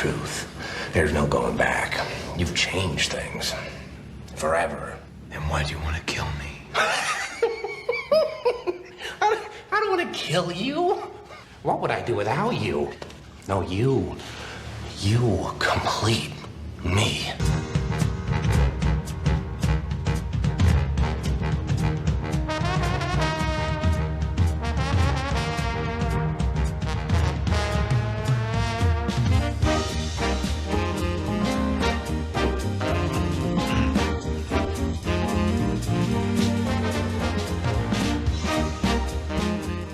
truth. There's no going back. You've changed things. Forever. Then why do you want to kill me? I don't want to kill you. What would I do without you? No, you complete me.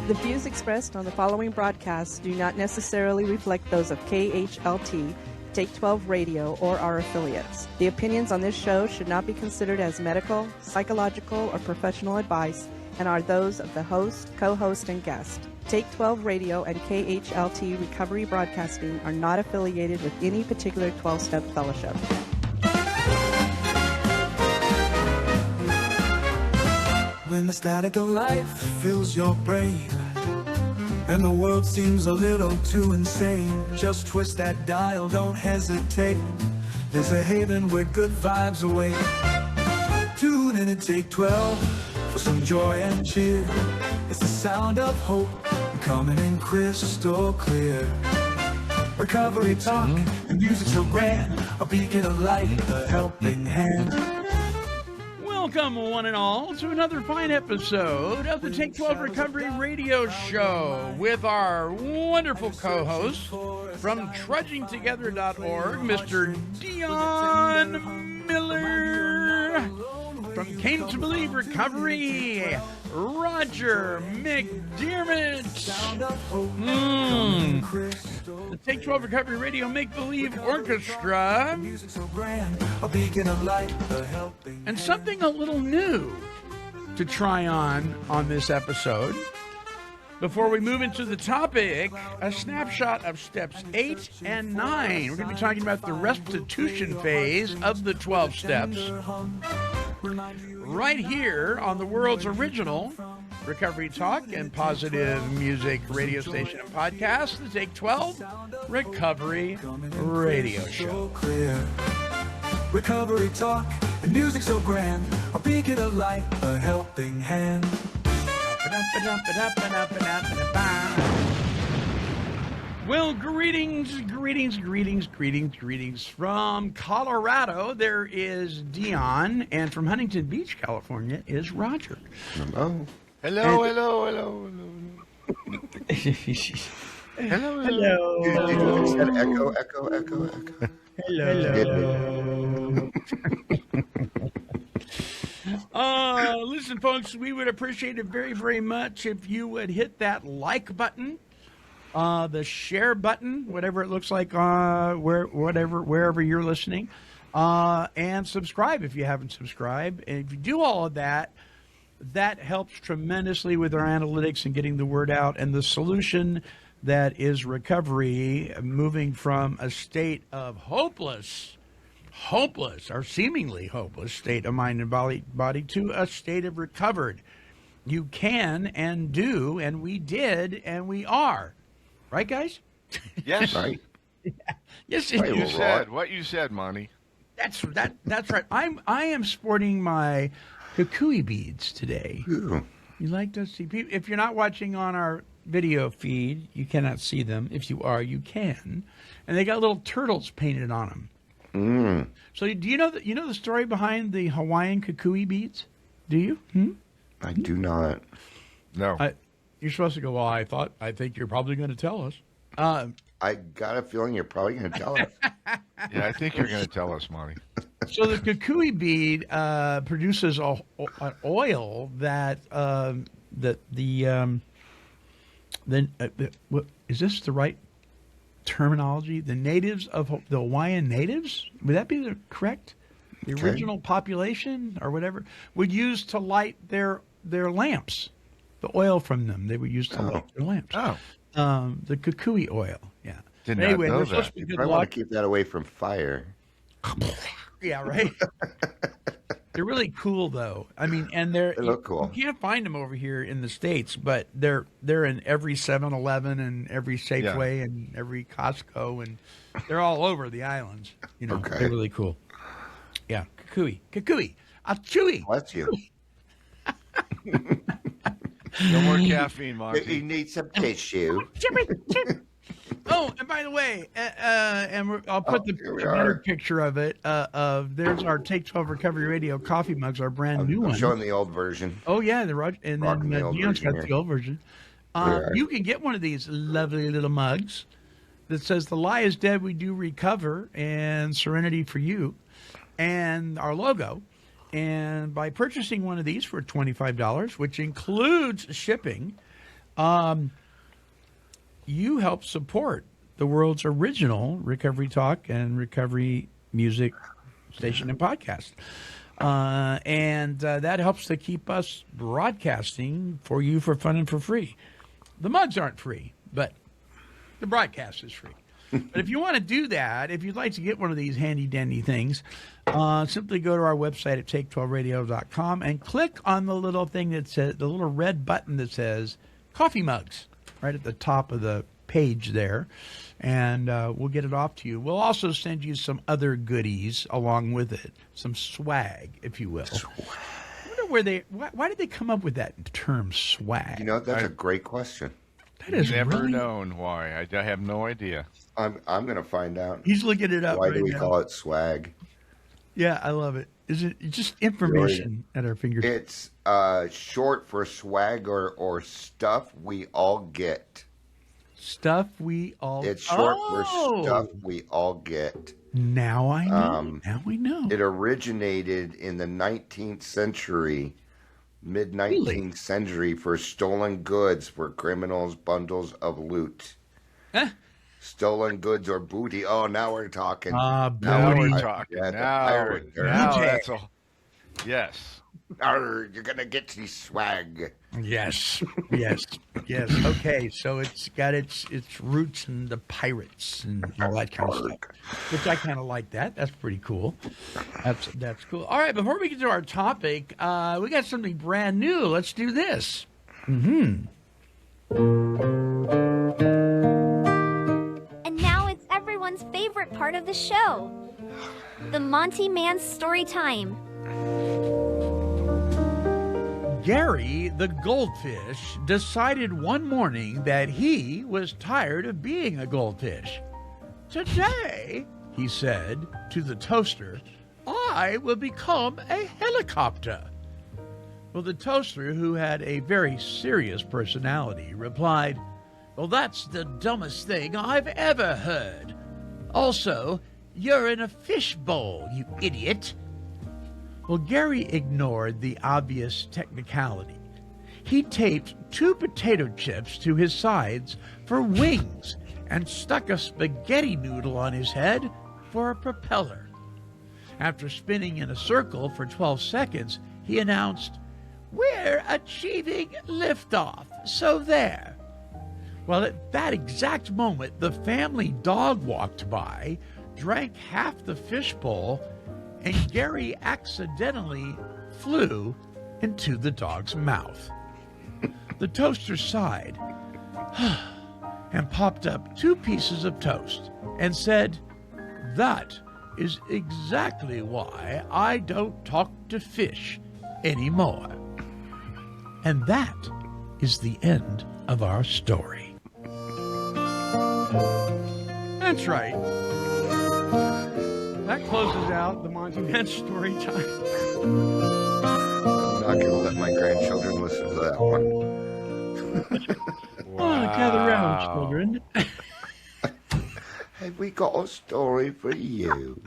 The views expressed on the following broadcasts do not necessarily reflect those of KHLT, Take 12 Radio, or our affiliates. The opinions on this show should not be considered as medical, psychological, or professional advice and are those of the host, co-host, and guest. Take 12 Radio and KHLT Recovery Broadcasting are not affiliated with any particular 12-step fellowship. When the static of life fills your brain and the world seems a little too insane, just twist that dial, don't hesitate. There's a haven where good vibes await. Tune in and Take 12 for some joy and cheer. It's the sound of hope coming in crystal clear. Recovery talk and music so grand, a beacon of light, a helping hand. Welcome, one and all, to another fine episode of the Take 12 Recovery Radio Show with our wonderful co-host from TrudgingTogether.org, Mr. Dion Miller. From Came to Believe Recovery, Roger McDermott. The Take 12 Recovery Radio Make Believe Orchestra. And something a little new to try on this episode. Before we move into the topic, a snapshot of steps 8 and 9. We're going to be talking about the restitution phase of the 12 steps. Right here on the world's original Recovery Talk and Positive Music radio station and podcast, the Take 12 Recovery Radio Show. Recovery Talk and music so grand, a beacon of light, a helping hand. Well, greetings from Colorado. There is Dion, and from Huntington Beach, California, is Roger. Hello. Hello. Hello. Echo. Hello. Listen, folks, we would appreciate it very, very much if you would hit that like button, the share button, whatever it looks like, wherever you're listening, and subscribe if you haven't subscribed. And if you do all of that, that helps tremendously with our analytics and getting the word out. And the solution that is recovery, moving from a state of hopeless, or seemingly hopeless state of mind and body to a state of recovered. You can and do, and we did, and we are. Right, guys? Yes. Right. Yeah. Yes, What you said, Monty. That's right. I am sporting my kukui beads today. Ooh. You like to see people? If you're not watching on our video feed, you cannot see them. If you are, you can. And they got little turtles painted on them. So do you know the story behind the Hawaiian kukui beads? Do you? I do not. No. You're supposed to go, well, I think you're probably going to tell us. I got a feeling you're probably going to tell us. Yeah, I think you're going to tell us, Monty. So the kukui bead produces an oil that what is this the right terminology? The natives of the Hawaiian natives, would that be the correct? The original population or whatever would use to light their lamps. The oil from them they would use to light their lamps. The kukui oil. Yeah. Did not know that. You probably want to keep that away from fire. Yeah, right. They're really cool, though. I mean, and They look cool. You can't find them over here in the States, but they're in every 7-Eleven and every Safeway and every Costco, and they're all over the islands. You know, Okay. they're really cool. Yeah, Kukui, chewy. Bless you. No more caffeine, Monty. You need some tissue. Oh, and by the way, I'll put the here we better are. picture of it. There's our Take 12 Recovery Radio coffee mugs, our brand new I'm one. showing the old version. Oh yeah, the and Rocking then the old Dion's version got the here. old version. are. You can get one of these lovely little mugs that says "The lie is dead, we do recover," and "Serenity for you," and our logo. And by purchasing one of these for $25, which includes shipping, you help support the world's original recovery talk and recovery music station and podcast. And that helps to keep us broadcasting for you for fun and for free. The mugs aren't free, but the broadcast is free. But if you want to do that, if you'd like to get one of these handy dandy things, simply go to our website at take12radio.com and click on the little thing that says, the little red button that says coffee mugs right at the top of the page there. And we'll get it off to you. We'll also send you some other goodies along with it, some swag, if you will. I wonder why did they come up with that term swag? You know, that's a great question. That is Never really... known why. I have no idea. I'm going to find out. He's looking it up Why right do we now. call it swag? Yeah, I love it. Is it just information at our fingertips? It's short for swag or stuff we all get. Stuff we all... It's short for stuff we all get. Now I know. Now we know. It originated in the 19th century, mid-19th century, for stolen goods for criminals' bundles of loot. Huh? Stolen goods or booty. Oh, now we're talking. Now Booty. we're talking. Yeah, the now pirate. that's all. Yes. Arr, you're going to get the swag. Yes, yes, yes. Okay, so it's got its roots in the pirates and all that kind of stuff, which I kind of like that. That's pretty cool. That's cool. All right, before we get to our topic, we got something brand new. Let's do this. And now it's everyone's favorite part of the show, the Monty Man story time. Gary, the goldfish, decided one morning that he was tired of being a goldfish. Today, he said to the toaster, I will become a helicopter. Well, the toaster, who had a very serious personality, replied, well, that's the dumbest thing I've ever heard. Also, you're in a fishbowl, you idiot. Well, Gary ignored the obvious technicality. He taped 2 potato chips to his sides for wings and stuck a spaghetti noodle on his head for a propeller. After spinning in a circle for 12 seconds, he announced, we're achieving liftoff, so there. Well, at that exact moment, the family dog walked by, drank half the fishbowl, and Gary accidentally flew into the dog's mouth. The toaster sighed and popped up 2 pieces of toast and said, that is exactly why I don't talk to fish anymore. And that is the end of our story. That's right. That closes out the Monty Man story time. I'm not going to let my grandchildren listen to that one. Oh, gather round, children. Hey, we got a story for you.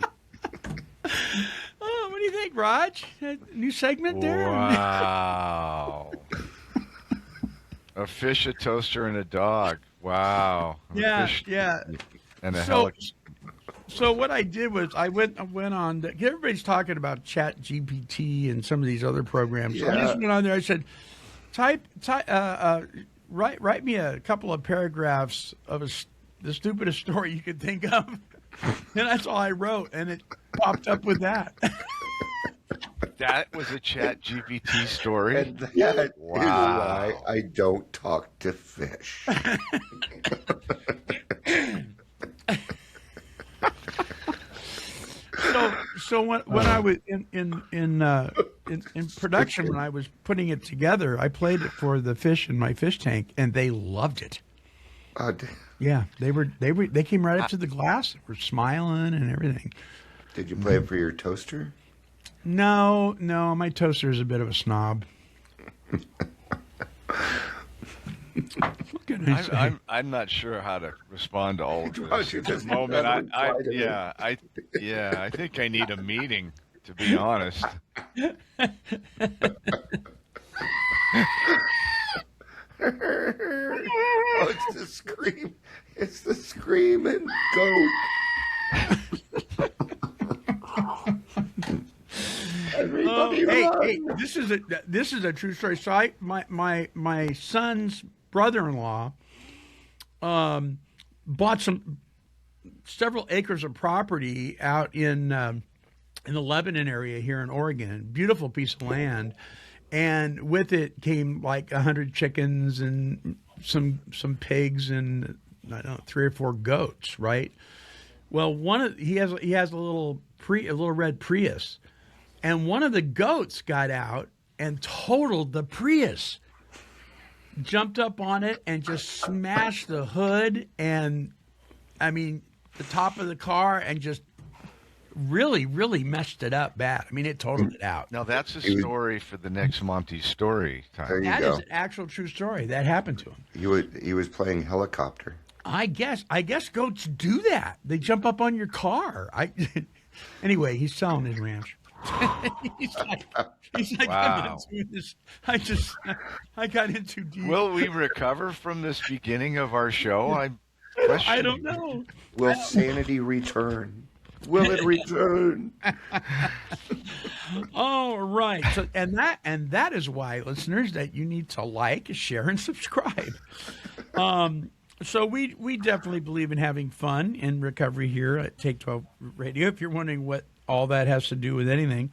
Oh, what do you think, Raj? New segment there? Wow. A fish, a toaster, and a dog. Wow. Yeah, A fish yeah. and a So- helicopter. So what I did was I went on. Everybody's talking about Chat GPT and some of these other programs. So I just went on there. I said, write me a couple of paragraphs of the stupidest story you could think of, and that's all I wrote, and it popped up with that. That was a Chat GPT story. And that is why Wow. I don't talk to fish. So when I was in production, when I was putting it together, I played it for the fish in my fish tank, and they loved it. D- Yeah, they came right up to the glass, were smiling and everything. Did you play it for your toaster? No, my toaster is a bit of a snob. What can I say? I'm not sure how to respond to all of Why this don't you at the just moment. never reply to me? I think I need a meeting, to be honest. Oh, it's the scream. It's the screaming goat. Everybody Hey, run. this is a true story. So my son's brother-in-law bought several acres of property out in the Lebanon area here in Oregon. Beautiful piece of land, and with it came like 100 chickens and some pigs and I don't know 3 or 4 goats. Right. Well, he has a little red Prius. And one of the goats got out and totaled the Prius. Jumped up on it and just smashed the hood and, I mean, the top of the car and just really, really messed it up bad. I mean, it totaled it out. Now, that's a story for the next Monty story There time. you That go. is an actual true story. That happened to him. He was playing helicopter. I guess goats do that. They jump up on your car. Anyway, he's selling his ranch. he's like Wow. I'm into this. I got into deep. Will we recover from this beginning of our show? I don't know. Will sanity return? Will it return? All right. So and that is why, listeners, that you need to like, share, and subscribe. So we definitely believe in having fun in recovery here at Take 12 Radio. If you're wondering what all that has to do with anything,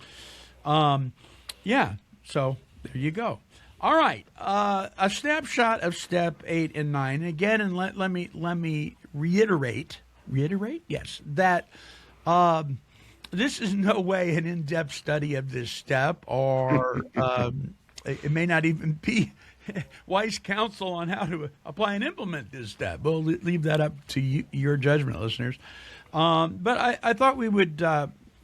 yeah. So there you go. All right. A snapshot of step 8 and 9 again, and let me reiterate. Yes, that this is no way an in-depth study of this step, or it may not even be wise counsel on how to apply and implement this step. We'll leave that up to your judgment, listeners. But I thought we would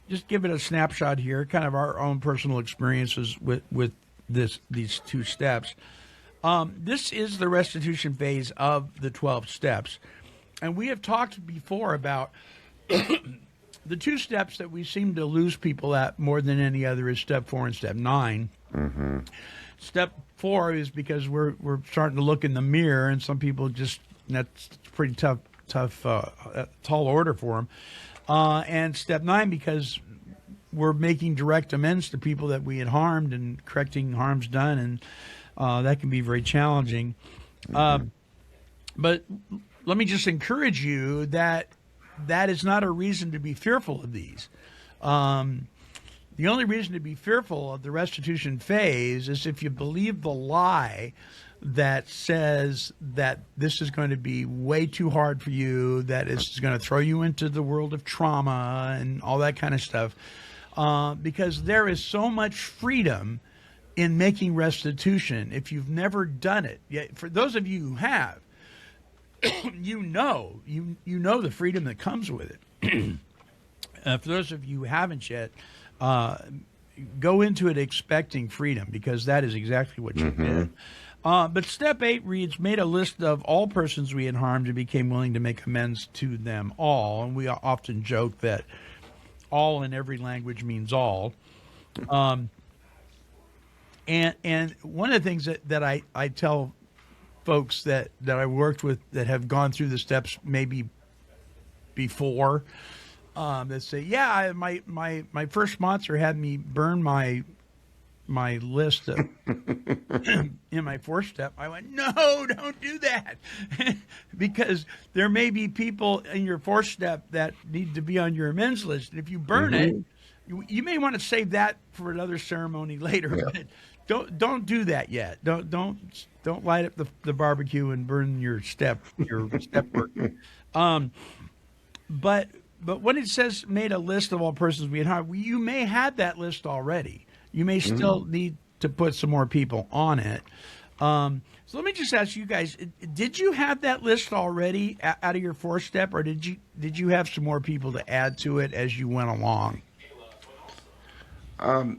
just give it a snapshot here, kind of our own personal experiences with these 2 steps. This is the restitution phase of the 12 steps. And we have talked before about the 2 steps that we seem to lose people at more than any other is step 4 and step 9. Mm-hmm. Step 4 is because we're starting to look in the mirror, and some people that's pretty tough, tall order for them. And step 9 because we're making direct amends to people that we had harmed and correcting harms done, and that can be very challenging. But let me just encourage you that is not a reason to be fearful of these. The only reason to be fearful of the restitution phase is if you believe the lie that says that this is going to be way too hard for you, that is going to throw you into the world of trauma and all that kind of stuff. Because there is so much freedom in making restitution. If you've never done it, yet for those of you who have, you know the freedom that comes with it. For those of you who haven't yet, go into it expecting freedom, because that is exactly what you did. But step 8 reads, made a list of all persons we had harmed and became willing to make amends to them all. And we often joke that all in every language means all. And one of the things that I tell folks that I worked with that have gone through the steps maybe before, that say, yeah, my first sponsor had me burn my list of, in my 4th step. I went, no, don't do that. Because there may be people in your 4th step that need to be on your amends list. And if you burn it, you may want to save that for another ceremony later, but don't do that yet. Don't light up the barbecue and burn your step work. But when it says made a list of all persons we had hired, you may have that list already. You may still need to put some more people on it. So let me just ask you guys: did you have that list already out of your 4-step, or did you have some more people to add to it as you went along? I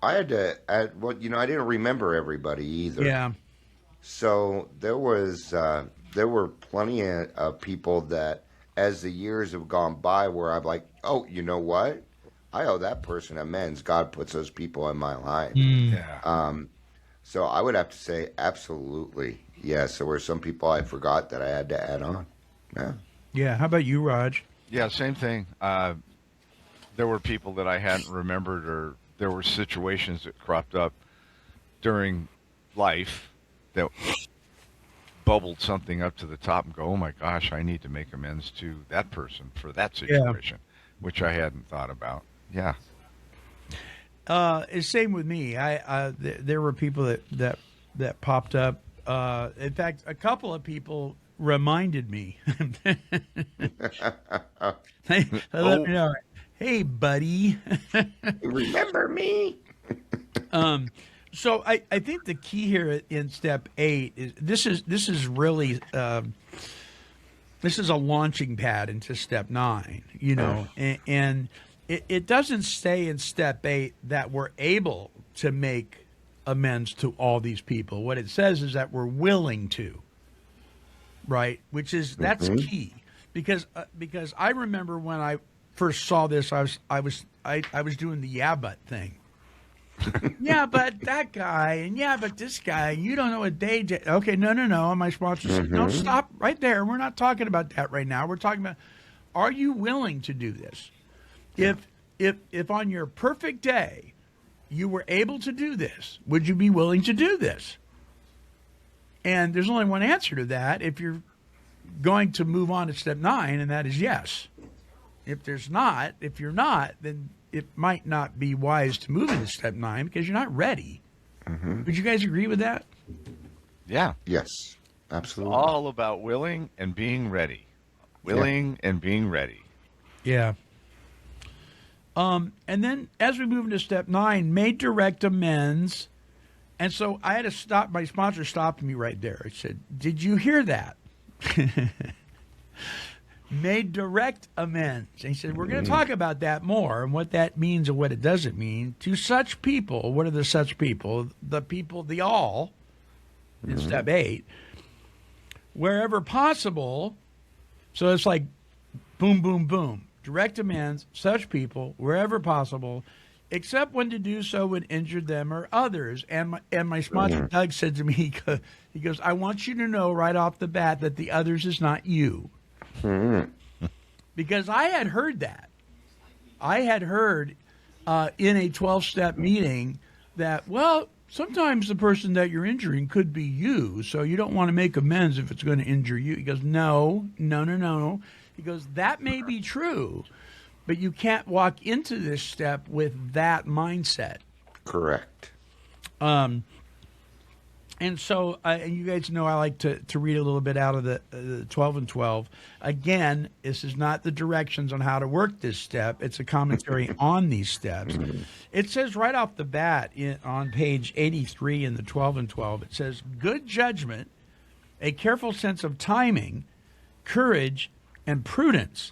had to add. Well, I didn't remember everybody either. Yeah. So there were plenty of people that, as the years have gone by, where I'm like, oh, you know what? I owe that person amends. God puts those people in my life. Yeah. So I would have to say absolutely yes. There were some people I forgot that I had to add on. Yeah. Yeah. How about you, Raj? Yeah, same thing. There were people that I hadn't remembered, or there were situations that cropped up during life that bubbled something up to the top and go, oh my gosh, I need to make amends to that person for that situation, which I hadn't thought about. Yeah. It's same with me. There were people that popped up. In fact, a couple of people reminded me. They let me know, hey, buddy. Remember me? So I think the key here in step 8 is this is really this is a launching pad into step 9, and it doesn't say in step 8 that we're able to make amends to all these people. What it says is that we're willing to, right? That's key, because I remember when I first saw this, I was doing the yeah but thing. Yeah, but that guy, and yeah, but this guy, you don't know what they did. Okay, no. My sponsor said, no, stop right there. We're not talking about that right now. We're talking about, are you willing to do this? If on your perfect day you were able to do this, would you be willing to do this? And there's only one answer to that if you're going to move on to step 9, and that is yes. If you're not, then it might not be wise to move into step 9 because you're not ready. Would you guys agree with that? Yeah. Yes, absolutely. All about willing and being ready. Willing and being ready. Yeah. And then as we move into step 9, made direct amends. And so I had to stop. My sponsor stopped me right there. He said, did you hear that? Made direct amends. And he said, we're going to talk about that more and what that means and what it doesn't mean. To such people, what are the such people? The all, in step 8, wherever possible. So it's like boom, boom, boom. Direct amends, such people, wherever possible, except when to do so would injure them or others. And my sponsor, Doug, said to me, he goes, I want you to know right off the bat that the others is not you. Because I had heard that. I had heard in a 12-step meeting that, well, sometimes the person that you're injuring could be you, so you don't want to make amends if it's going to injure you. He goes, no. He goes, that may be true, but you can't walk into this step with that mindset. Correct. And so, and you guys know I like to read a little bit out of the 12 and 12. Again, this is not the directions on how to work this step. It's a commentary on these steps. It says right off the bat on page 83 in the 12 and 12, it says, good judgment, a careful sense of timing, courage, and prudence.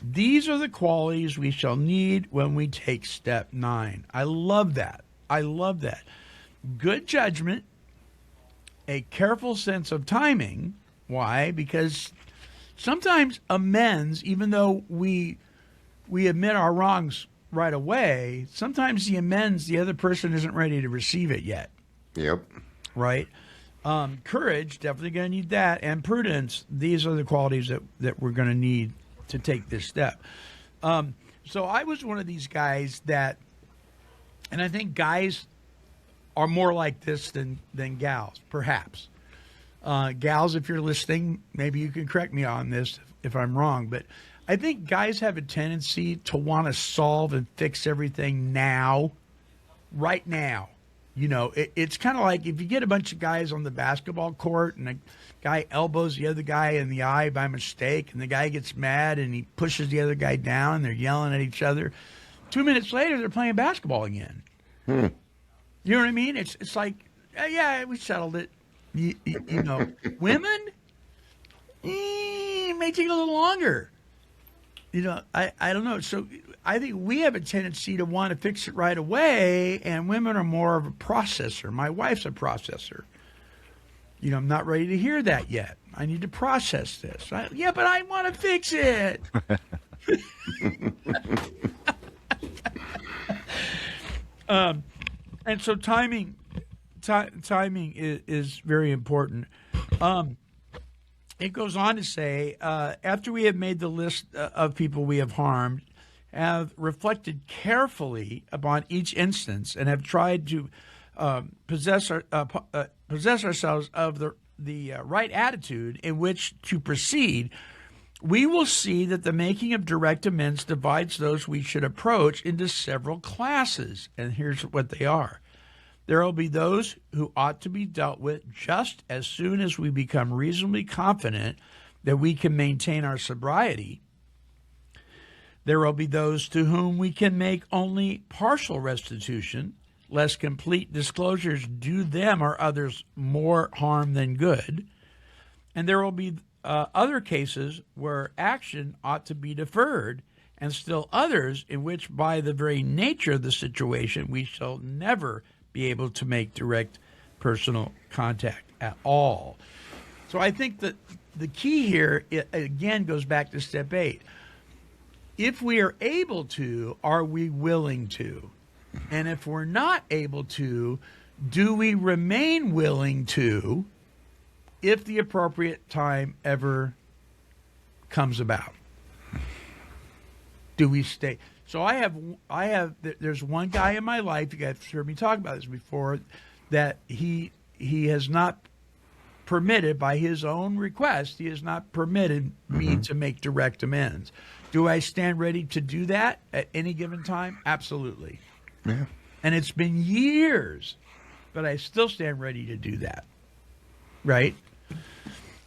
These are the qualities we shall need when we take step 9. I love that. Good judgment, a careful sense of timing. Why? Because sometimes amends, even though we admit our wrongs right away, sometimes the amends, the other person isn't ready to receive it yet. Yep. Right? Courage, definitely going to need that. And prudence, these are the qualities that we're going to need to take this step. So I was one of these guys that, and I think guys are more like this than gals, perhaps. Gals, if you're listening, maybe you can correct me on this if I'm wrong, but I think guys have a tendency to want to solve and fix everything now, right now. You know, it's kind of like if you get a bunch of guys on the basketball court and a guy elbows the other guy in the eye by mistake, and the guy gets mad and he pushes the other guy down and they're yelling at each other. 2 minutes later, they're playing basketball again. You know what I mean? It's like, yeah, we settled it. You know, women, it may take a little longer. You know, I don't know. So I think we have a tendency to want to fix it right away, and women are more of a processor. My wife's a processor. You know, I'm not ready to hear that yet. I need to process this. Yeah, but I want to fix it. And so timing is very important. It goes on to say, after we have made the list of people we have harmed, have reflected carefully upon each instance, and have tried to possess ourselves of the right attitude in which to proceed, we will see that the making of direct amends divides those we should approach into several classes. And here's what they are. There will be those who ought to be dealt with just as soon as we become reasonably confident that we can maintain our sobriety. There will be those to whom we can make only partial restitution, lest complete disclosures do them or others more harm than good. And there will be other cases where action ought to be deferred, and still others in which, by the very nature of the situation, we shall never be able to make direct personal contact at all. So I think that the key here, again, goes back to step 8. If we are able to, are we willing to? And if we're not able to, do we remain willing to if the appropriate time ever comes about? Do we stay? So there's one guy in my life, you guys have heard me talk about this before, that he has not permitted, by his own request, he has not permitted me to make direct amends. Do I stand ready to do that at any given time? Absolutely. Yeah. And it's been years, but I still stand ready to do that. Right?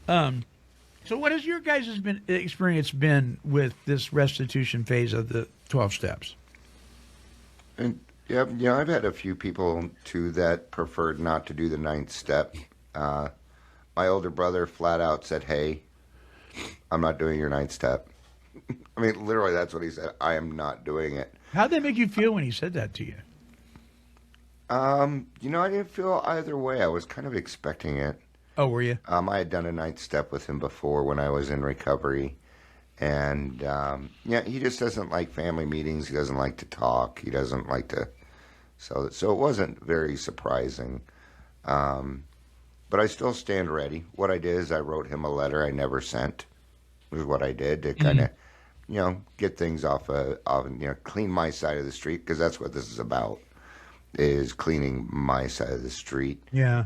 So what has your guys' experience been with this restitution phase of the 12 steps? And yeah, I've had a few people too that preferred not to do the 9th step. My older brother flat out said, "Hey, I'm not doing your 9th step." I mean, literally, that's what he said. I am not doing it. How'd that make you feel when he said that to you? You know, I didn't feel either way. I was kind of expecting it. Oh, were you? I had done a 9th step with him before when I was in recovery. And, yeah, he just doesn't like family meetings. He doesn't like to talk. He doesn't like to. So it wasn't very surprising. But I still stand ready. What I did is I wrote him a letter I never sent, was what I did to kind of, you know, get things off, clean my side of the street, because that's what this is about, is cleaning my side of the street. Yeah.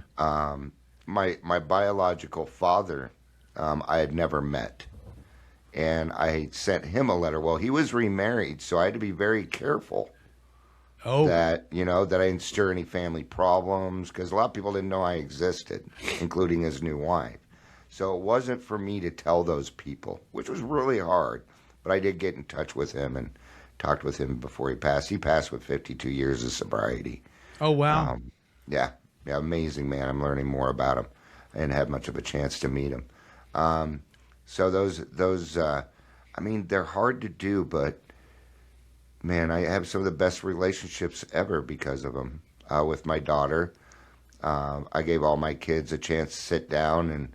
My biological father, I had never met. And I sent him a letter. Well, he was remarried, so I had to be very careful that I didn't stir any family problems, because a lot of people didn't know I existed, including his new wife. So it wasn't for me to tell those people, which was really hard. But I did get in touch with him and talked with him before he passed. He passed with 52 years of sobriety. Oh, wow. Yeah, amazing man. I'm learning more about him. I didn't have much of a chance to meet him. So those, I mean, they're hard to do, but man, I have some of the best relationships ever because of them. With my daughter, I gave all my kids a chance to sit down,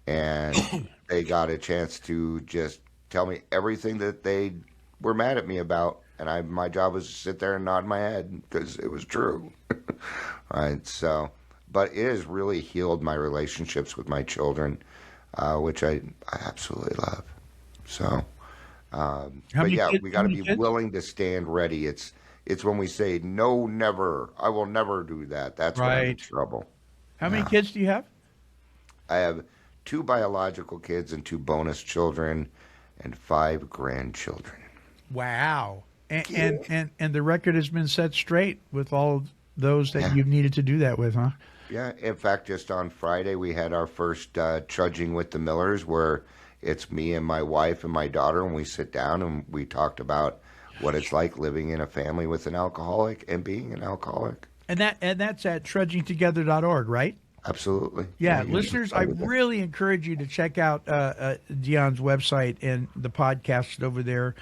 and they got a chance to just tell me everything that they were mad at me about, and my job was to sit there and nod my head because it was true. Right, so, but it has really healed my relationships with my children, which I absolutely love. So, but yeah, we got to be willing to stand ready. It's when we say no, never, I will never do that. That's when I'm in trouble. How many kids do you have? I have 2 biological kids and 2 bonus children. and 5 grandchildren. Wow. And the record has been set straight with all of those that you've needed to do that with, huh? Yeah, in fact, just on Friday, we had our first Trudging with the Millers, where it's me and my wife and my daughter, and we sit down and we talked about what it's like living in a family with an alcoholic and being an alcoholic. And that's at trudgingtogether.org, right? Absolutely. Yeah, you listeners, should I start with that. really encourage you to check out Dion's website and the podcast over there.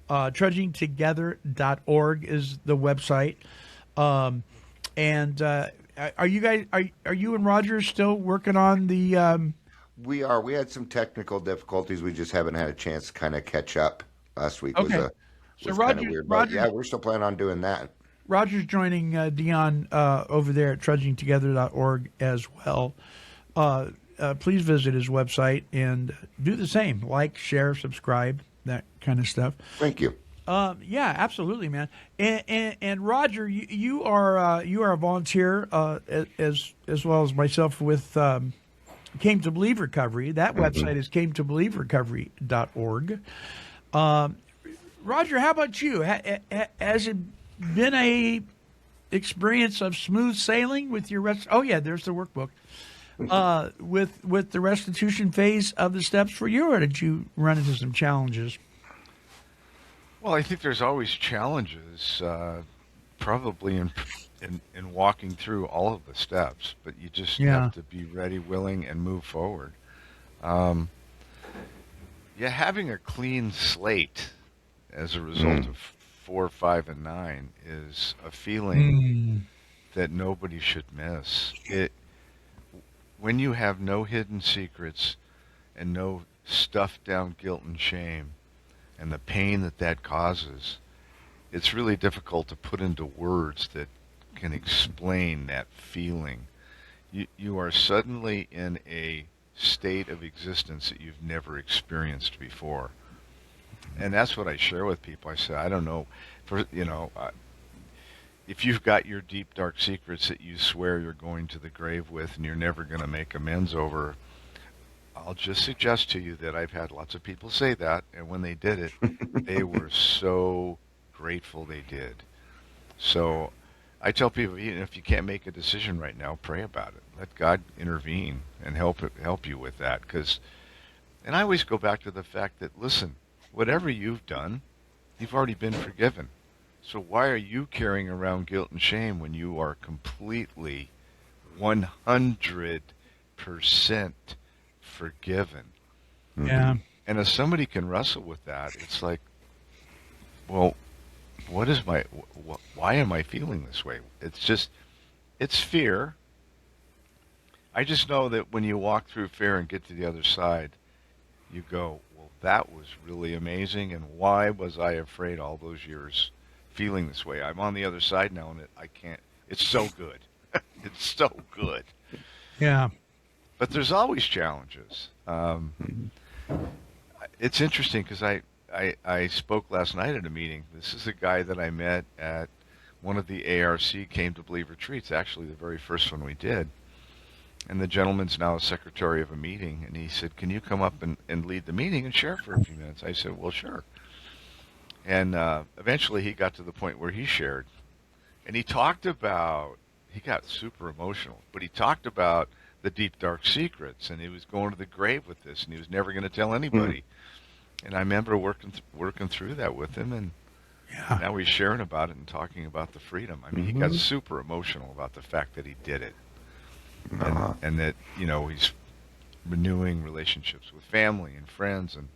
Trudgingtogether.org is the website. Are you guys are you and Roger still working on the? We are. We had some technical difficulties. We just haven't had a chance to kind of catch up. Last week was Okay. a So was kind Roger- of weird, Roger- but yeah, we're still planning on doing that. Roger's joining Dion over there at trudgingtogether.org as well. Please visit his website and do the same. Like, share, subscribe, that kind of stuff. Thank you. Yeah, absolutely, man. And Roger, you are a volunteer as well as myself with Came to Believe Recovery. That website is cametobelieverecovery.org. Roger, how about you? Has it been a experience of smooth sailing with your Oh yeah, there's the workbook. With the restitution phase of the steps for you, or did you run into some challenges? Well, I think there's always challenges, probably in walking through all of the steps, but you just have to be ready, willing, and move forward. Having a clean slate as a result of 4, 5, and 9 is a feeling that nobody should miss. When you have no hidden secrets and no stuffed down guilt and shame, and the pain that causes, it's really difficult to put into words that can explain that feeling. You are suddenly in a state of existence that you've never experienced before. And that's what I share with people. I say, I don't know, if you've got your deep, dark secrets that you swear you're going to the grave with and you're never going to make amends over, I'll just suggest to you that I've had lots of people say that, and when they did it, they were so grateful they did. So I tell people, even if you can't make a decision right now, pray about it. Let God intervene and help you with that. And I always go back to the fact that, listen, whatever you've done, you've already been forgiven. So why are you carrying around guilt and shame when you are completely 100% forgiven? Yeah. And if somebody can wrestle with that, it's like, well, why am I feeling this way? It's fear. I just know that when you walk through fear and get to the other side, you go, well, that was really amazing, and why was I afraid all those years feeling this way? I'm on the other side now, and I can't. It's so good. It's so good. Yeah. But there's always challenges. It's interesting because I spoke last night at a meeting. This is a guy that I met at one of the ARC Came to Believe retreats, actually the very first one we did. And the gentleman's now a secretary of a meeting, and he said, can you come up and lead the meeting and share for a few minutes? I said, well, sure. And eventually he got to the point where he shared. And he got super emotional, but he talked about the deep, dark secrets, and he was going to the grave with this, and he was never going to tell anybody. And I remember working through that with him, and now he's sharing about it and talking about the freedom. I mean, he got super emotional about the fact that he did it. And that, he's renewing relationships with family and friends, and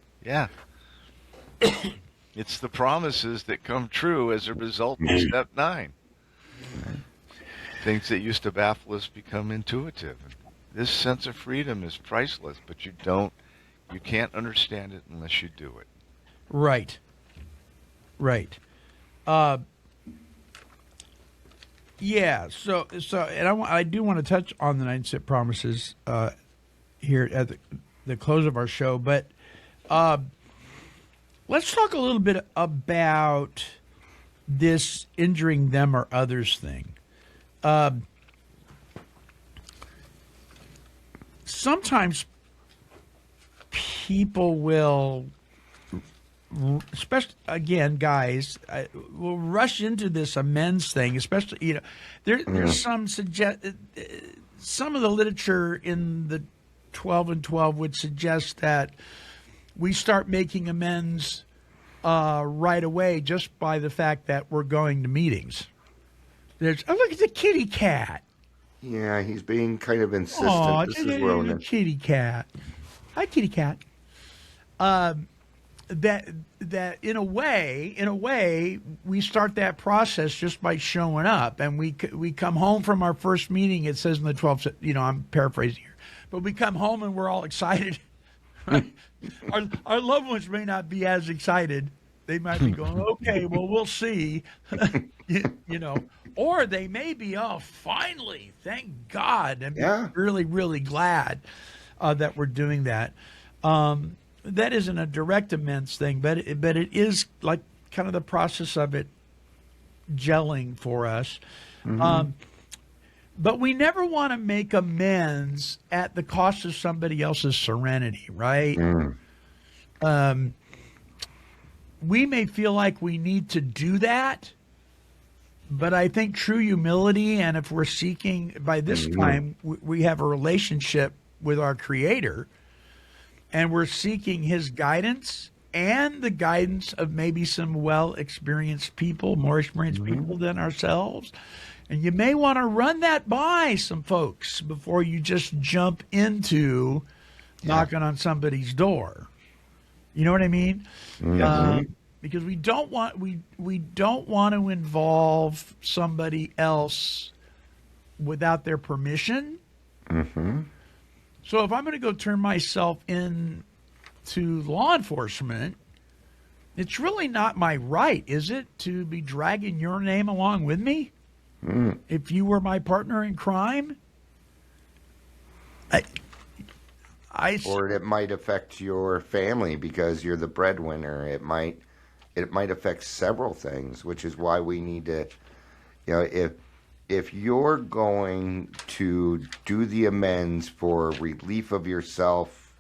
it's the promises that come true as a result of step 9. Things that used to baffle us become intuitive. This sense of freedom is priceless, but you can't understand it unless you do it. Right. Yeah. So, and I do want to touch on the 9 step promises here at the close of our show, but let's talk a little bit about this injuring them or others thing. Sometimes people will especially again, guys, we'll rush into this amends thing, especially there's some of the literature in the 12 and 12 would suggest that we start making amends right away just by the fact that we're going to meetings. Look at the kitty cat. Yeah, he's being kind of insistent. Oh, This is Ronan. kitty cat. Hi, kitty cat. That in a way we start that process just by showing up, and we come home from our first meeting. It says in the 12, I'm paraphrasing here, but we come home and we're all excited. Right? Our loved ones may not be as excited. They might be going, okay, well, we'll see, or they may be, oh, finally, thank God, and really, really glad that we're doing that. That isn't a direct amends thing, but it is like kind of the process of it gelling for us. Mm-hmm. But we never want to make amends at the cost of somebody else's serenity, right? Mm. We may feel like we need to do that, but I think true humility, and if we're seeking, by this time, we have a relationship with our Creator, and we're seeking His guidance and the guidance of maybe some well-experienced people, more experienced people than ourselves. And you may want to run that by some folks before you just jump into knocking on somebody's door. You know what I mean? Because we don't want to involve somebody else without their permission. Mm-hmm. So if I'm going to go turn myself in to law enforcement, it's really not my right, is it, to be dragging your name along with me? If you were my partner in crime? Or it might affect your family because you're the breadwinner. It might affect several things, which is why we need to, if you're going to do the amends for relief of yourself,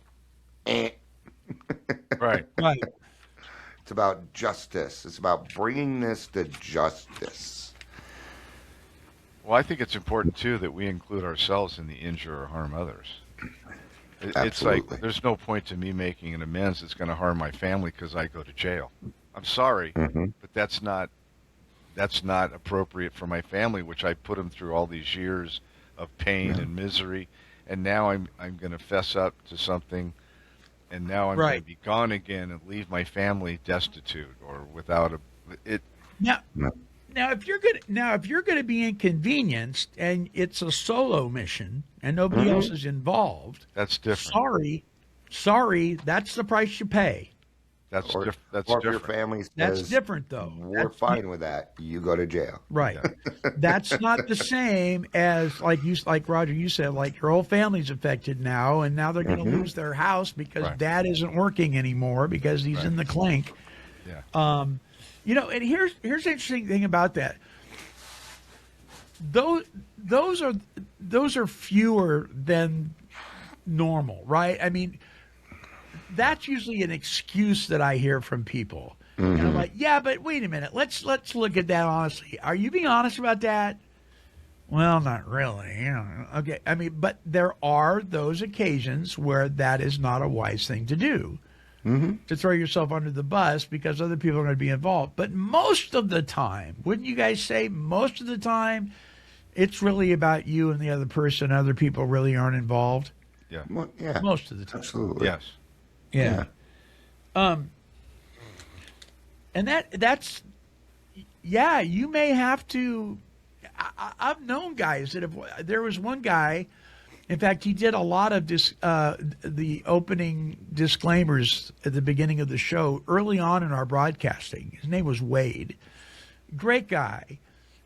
Right. It's about justice. It's about bringing this to justice. Well, I think it's important, too, that we include ourselves in the injure or harm others. It's like there's no point to me making an amends that's going to harm my family because I go to jail. I'm sorry, but that's not appropriate for my family, which I put them through all these years of pain and misery, and now I'm going to fess up to something, and now I'm going to be gone again and leave my family destitute or without it. Now, if you're going to be inconvenienced and it's a solo mission and nobody else is involved, that's different. Sorry, that's the price you pay. That's different. If your family says, that's different, though. We're fine with that. You go to jail. Right. Yeah. That's not the same as like Roger, you said, like your whole family's affected now, and now they're going to lose their house because Dad isn't working anymore because he's in the clink. Yeah. And here's the interesting thing about that. Those are fewer than normal, right? I mean, that's usually an excuse that I hear from people. And I'm like, yeah, but wait a minute. Let's look at that honestly. Are you being honest about that? Well, not really. Okay. I mean, but there are those occasions where that is not a wise thing to do. To throw yourself under the bus because other people are going to be involved. But most of the time, wouldn't you guys say most of the time, it's really about you and the other person. Other people really aren't involved? Yeah. Well, yeah. Most of the time. Absolutely. Yes. Yeah. And that's you may have to. I've known guys that have. There was one guy. In fact, he did a lot of the opening disclaimers at the beginning of the show early on in our broadcasting. His name was Wade. Great guy.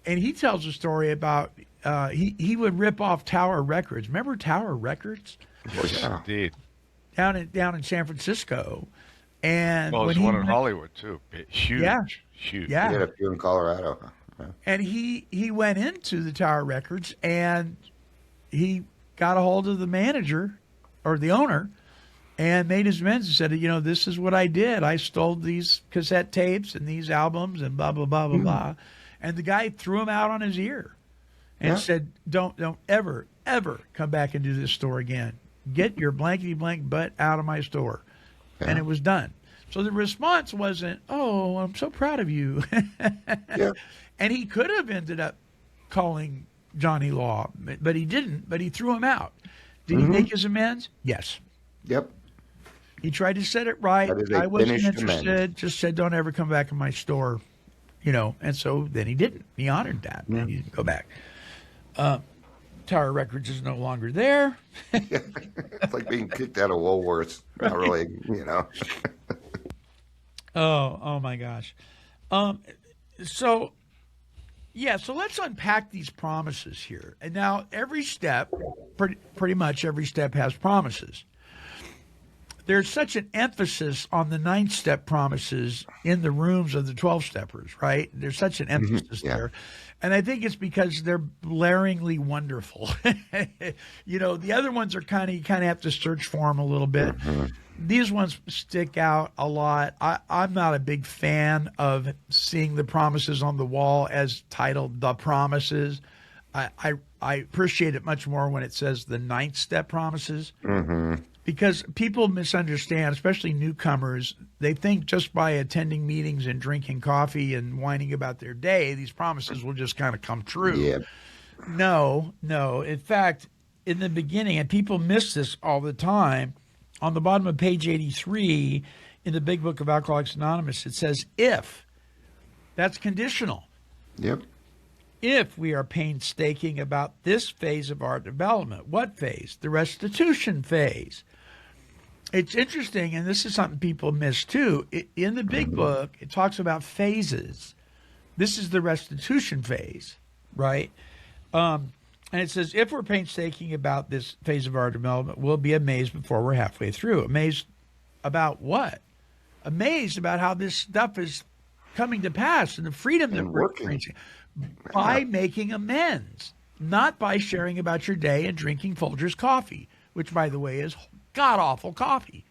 And he tells a story about he would rip off Tower Records. Remember Tower Records? Yes, indeed. Down in San Francisco. And there's one in Hollywood, too. Huge. Yeah. Huge. Yeah. We had a few in Colorado. And he went into the Tower Records and he got a hold of the manager or the owner and made his amends and said, this is what I did. I stole these cassette tapes and these albums and blah, blah, blah, blah, blah. And the guy threw him out on his ear and said, don't ever, ever come back into this store again. Get your blankety blank butt out of my store. Yeah. And it was done. So the response wasn't, oh, I'm so proud of you. And he could have ended up calling Johnny Law, but he didn't, but he threw him out. Did he make his amends? Yes. Yep. He tried to set it right. I wasn't interested. Amends. Just said, don't ever come back in my store, And so then he didn't. He honored that. Yeah. He didn't go back. Tower Records is no longer there. It's like being kicked out of Woolworths. Not really, Oh my gosh. So let's unpack these promises here. And now every step, pretty much every step has promises. There's such an emphasis on the 9-step promises in the rooms of the 12-steppers, right? There's such an emphasis there. And I think it's because they're blaringly wonderful. The other ones are you kind of have to search for them a little bit. These ones stick out a lot. I'm not a big fan of seeing the promises on the wall as titled The Promises. I appreciate it much more when it says the 9th step promises. Because people misunderstand, especially newcomers. They think just by attending meetings and drinking coffee and whining about their day, these promises will just kind of come true. Yeah. No. In fact, in the beginning, and people miss this all the time, on the bottom of page 83 in the Big Book of Alcoholics Anonymous, it says, if. That's conditional. Yep. If we are painstaking about this phase of our development. What phase? The restitution phase. It's interesting, and this is something people miss too. In the Big Book, it talks about phases. This is the restitution phase, right? And it says, if we're painstaking about this phase of our development, we'll be amazed before we're halfway through. Amazed about what? Amazed about how this stuff is coming to pass and the freedom that we're experiencing by making amends, not by sharing about your day and drinking Folgers coffee, which, by the way, is god-awful coffee.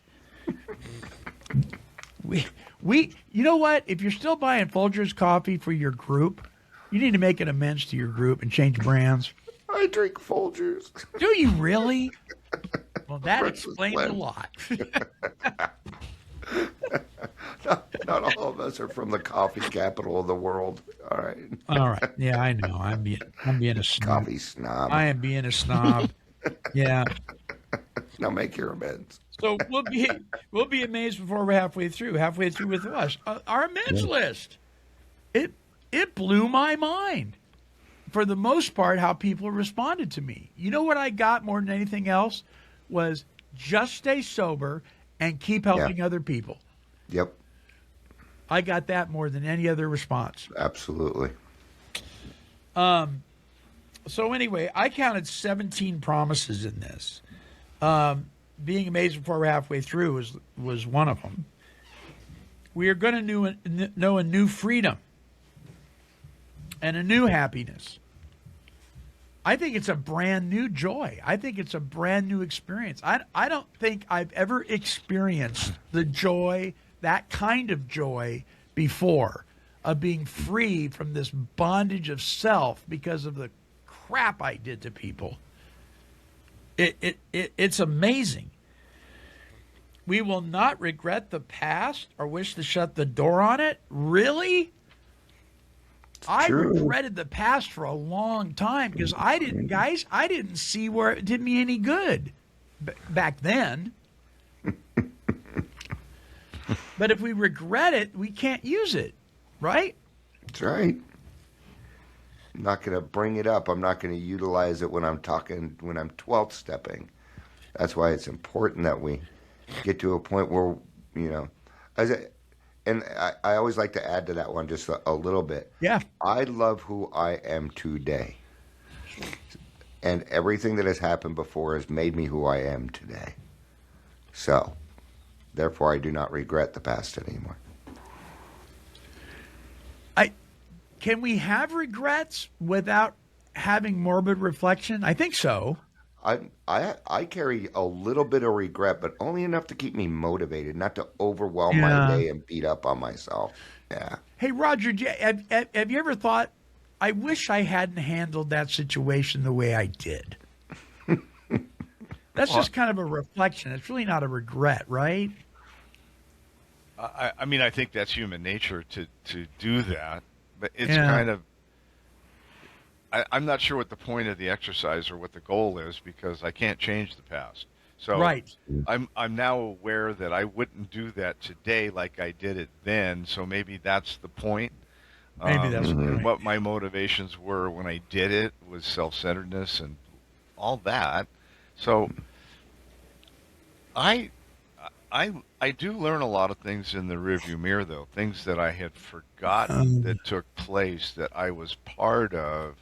We, you know what? If you're still buying Folgers coffee for your group, you need to make an amends to your group and change brands. I drink Folgers. Do you really? Well, that explains a lot. Not all of us are from the coffee capital of the world. All right. All right. Yeah, I know. I'm being a snob. Coffee snob. I am being a snob. Yeah. Now make your amends. So we'll be amazed before we're halfway through. Halfway through with us. Our amends list. It blew my mind. For the most part, how people responded to me. You know what I got more than anything else was just stay sober and keep helping other people. Yep. I got that more than any other response. Absolutely. So anyway, I counted 17 promises in this. Being amazed before we're halfway through was one of them. We are going to know a new freedom and a new happiness. I think it's a brand new joy. I think it's a brand new experience. I don't think I've ever experienced the joy, that kind of joy, before, of being free from this bondage of self because of the crap I did to people. It's amazing. We will not regret the past or wish to shut the door on it. Really? I regretted the past for a long time because I didn't see where it did me any good back then. But if we regret it, we can't use it, right? That's right. I'm not going to bring it up. I'm not going to utilize it when I'm 12th stepping. That's why it's important that we get to a point where, and I always like to add to that one just a little bit. Yeah. I love who I am today. And everything that has happened before has made me who I am today. So, therefore, I do not regret the past anymore. Can we have regrets without having morbid reflection? I think so. I carry a little bit of regret, but only enough to keep me motivated, not to overwhelm Yeah. my day and beat up on myself. Yeah. Hey, Roger, have you ever thought, I wish I hadn't handled that situation the way I did? That's just kind of a reflection. It's really not a regret, right? I mean, I think that's human nature to do that, but it's Yeah. kind of. I'm not sure what the point of the exercise or what the goal is because I can't change the past. So Right. I'm now aware that I wouldn't do that today like I did it then. So maybe that's the point. Maybe that's the point. What my motivations were when I did it was self-centeredness and all that. So I do learn a lot of things in the rearview mirror, though. Things that I had forgotten that took place that I was part of.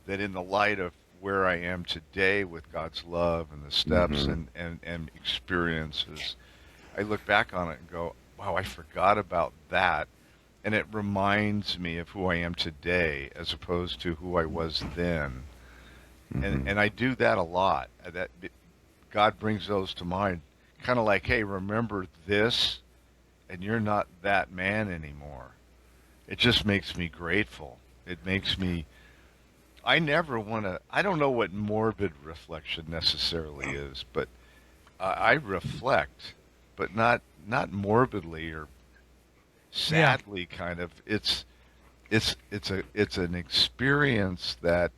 That in the light of where I am today with God's love and the steps and experiences, I look back on it and go, wow, I forgot about that. And it reminds me of who I am today as opposed to who I was then. And I do that a lot. That God brings those to mind. Kind of like, hey, remember this, and you're not that man anymore. It just makes me grateful. It makes me... I never want to... I don't know what morbid reflection necessarily is, but I reflect, but not morbidly or sadly. Kind of. It's an experience that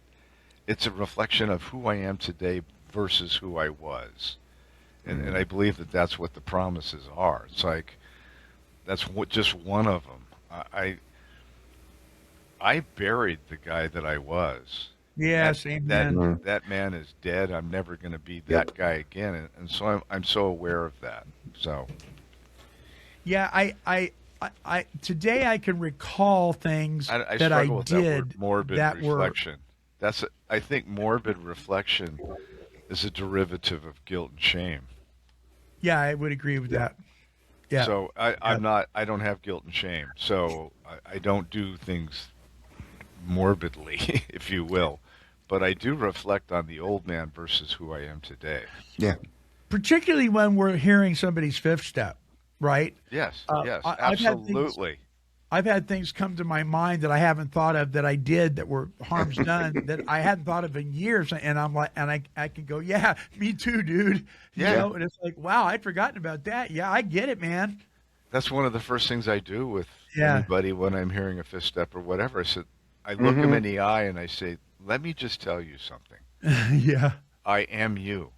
it's a reflection of who I am today versus who I was, and I believe that that's what the promises are. It's like that's just one of them. I buried the guy that I was. Yes, amen. That man is dead. I'm never going to be that guy again, and so I'm so aware of that. So, Yeah, I today I can recall things I that I struggle with that word, did morbid that were reflection. I think morbid reflection is a derivative of guilt and shame. Yeah, I would agree with that. Yeah. So I don't have guilt and shame. So I don't do things morbidly, if you will. But I do reflect on the old man versus who I am today. Yeah. Particularly when we're hearing somebody's fifth step, right? Yes, yes, I've had things- absolutely. I've had things come to my mind that I haven't thought of that I did that were harms done that I hadn't thought of in years, and I'm like, and I can go, yeah, me too, dude. Yeah. You know, and it's like, wow, I'd forgotten about that. Yeah, I get it, man. That's one of the first things I do with Yeah. anybody when I'm hearing a fifth step or whatever. I look them in the eye and I say, let me just tell you something. Yeah. I am you.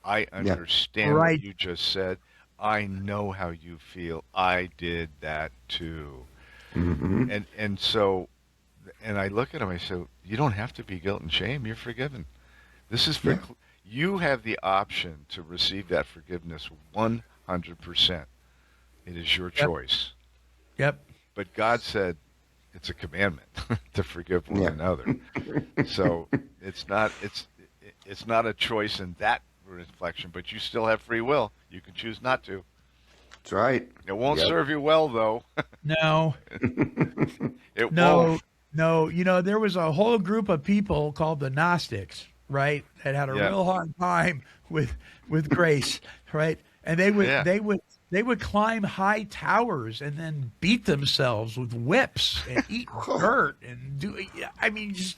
I understand Right. what you just said. I know how you feel. I did that too. And so, and I look at him, I say, you don't have to be guilt and shame. You're forgiven. This is for, you have the option to receive that forgiveness 100%. It is your choice. Yep. But God said it's a commandment to forgive one another. So it's not a choice in that reflection, but you still have free will. You can choose not to. That's right. It won't Yep. serve you well, though. No. It No, won't. no. You know, there was a whole group of people called the Gnostics, right? That had a Yeah. real hard time with grace, right? And they would climb high towers and then beat themselves with whips and eat dirt and do. I mean, just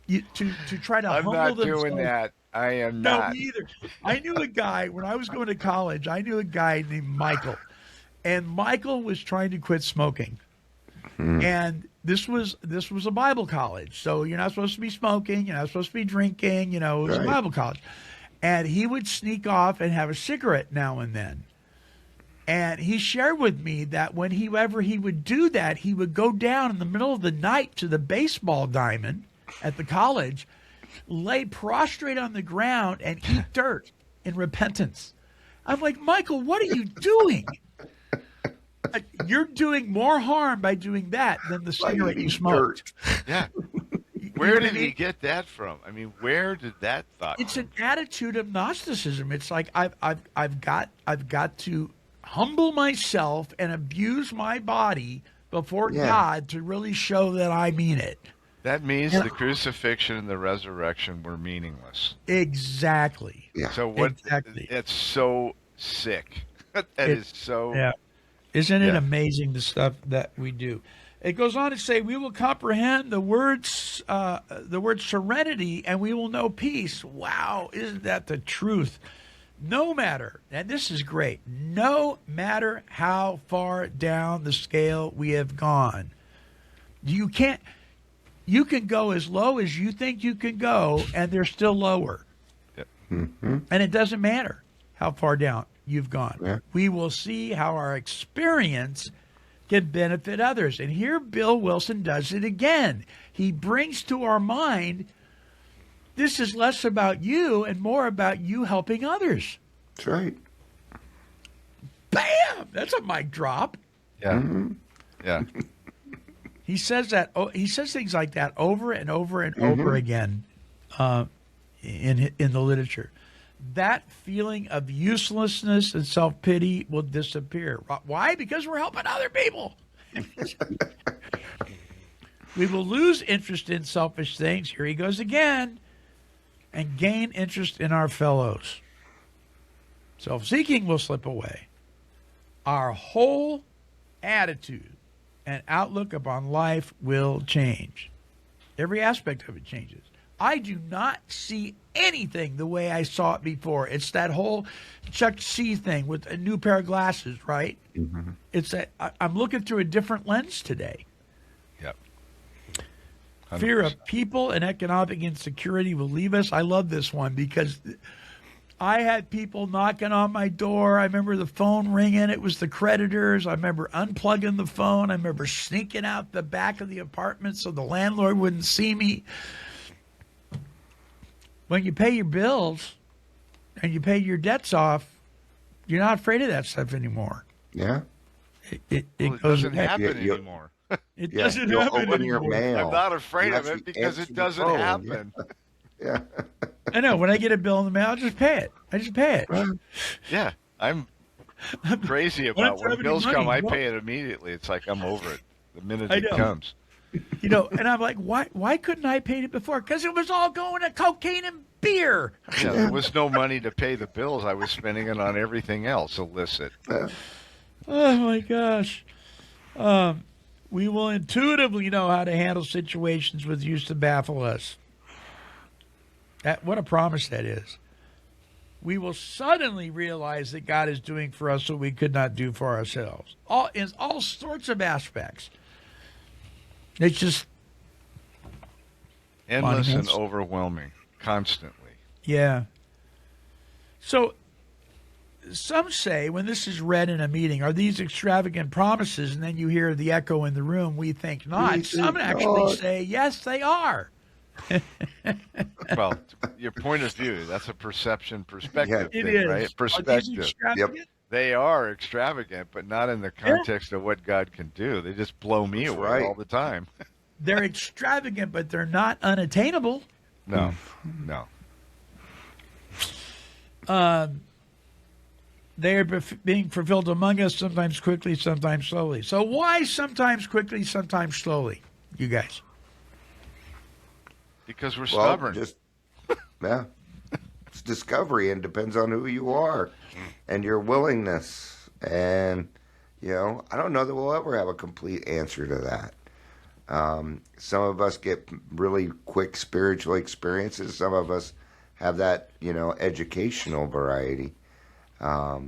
to try to I'm humble not themselves. doing that. I am No, not. me either. I knew a guy when I was going to college. I knew a guy named Michael, and Michael was trying to quit smoking. And this was a Bible college, so you're not supposed to be smoking. You're not supposed to be drinking. You know, it was a Right. Bible college, and he would sneak off and have a cigarette now and then. And he shared with me that whenever he would do that, he would go down in the middle of the night to the baseball diamond at the college, lay prostrate on the ground, and eat dirt in repentance. I'm like, Michael, what are you doing? You're doing more harm by doing that than the cigarette you smoked. Yeah. You Where know what I did he mean? get that from? I mean, where did that thought It's come an attitude of Gnosticism. It's like I've got to humble myself and abuse my body before Yeah. God to really show that I mean it. That means And- the crucifixion and the resurrection were meaningless. Exactly. Yeah. So what? Exactly. It's so sick. That is so. Yeah. Isn't it Yeah. amazing the stuff that we do? It goes on to say, we will comprehend the word serenity, and we will know peace. Wow, isn't that the truth? No matter, and this is great, no matter how far down the scale we have gone, you can go as low as you think you can go, and they're still lower. Yep. And it doesn't matter how far down you've gone. Yeah. We will see how our experience can benefit others. And here Bill Wilson does it again. He brings to our mind, this is less about you and more about you helping others. That's right. Bam! That's a mic drop. Yeah. Yeah. He says that. He says things like that over and over and over again in the literature. That feeling of uselessness and self-pity will disappear. Why? Because we're helping other people. We will lose interest in selfish things. Here he goes again. And gain interest in our fellows. Self-seeking will slip away. Our whole attitude and outlook upon life will change. Every aspect of it changes. I do not see anything the way I saw it before. It's that whole Chuck C thing with a new pair of glasses, right? Mm-hmm. It's that I'm looking through a different lens today. Yep. Fear 100%. of people and economic insecurity will leave us. I love this one because I had people knocking on my door. I remember the phone ringing. It was the creditors. I remember unplugging the phone. I remember sneaking out the back of the apartment so the landlord wouldn't see me. When you pay your bills and you pay your debts off, you're not afraid of that stuff anymore. Yeah. It Well, it goes doesn't ahead. happen You- anymore. It Yeah. doesn't You'll happen open your anymore. mail. I'm not afraid You of it actually because answer it the doesn't phone. happen. Yeah. I know. When I get a bill in the mail, I just pay it. I just pay it. Yeah, I'm crazy When about it's when having bills money, come. I well- pay it immediately. It's like I'm over it the minute I it know. comes. You know, and I'm like, why couldn't I pay it before? Because it was all going to cocaine and beer. Yeah, there was no money to pay the bills. I was spending it on everything else illicit. Oh my gosh. We will intuitively know how to handle situations with used to baffle us. What a promise that is. We will suddenly realize that God is doing for us what we could not do for ourselves. In all sorts of aspects. It's just, Endless and Monuments. overwhelming, constantly. yeah. So some say when this is read in a meeting, are these extravagant promises? And then you hear the echo in the room, we think not. We Some think actually not. say, yes, they are. Well, your point of view, that's a perception perspective Yeah, It thing, is. right? Are these Perspective. extravagant? They are extravagant, but not in the context of what God can do. They just blow me That's away right. all the time. They're extravagant, but they're not unattainable. No, no. They are being fulfilled among us, sometimes quickly, sometimes slowly. So why sometimes quickly, sometimes slowly, you guys? Because we're Well, stubborn. just yeah. It's discovery and depends on who you are and your willingness. And I don't know that we'll ever have a complete answer to that. Some of us get really quick spiritual experiences. Some of us have that, educational variety. But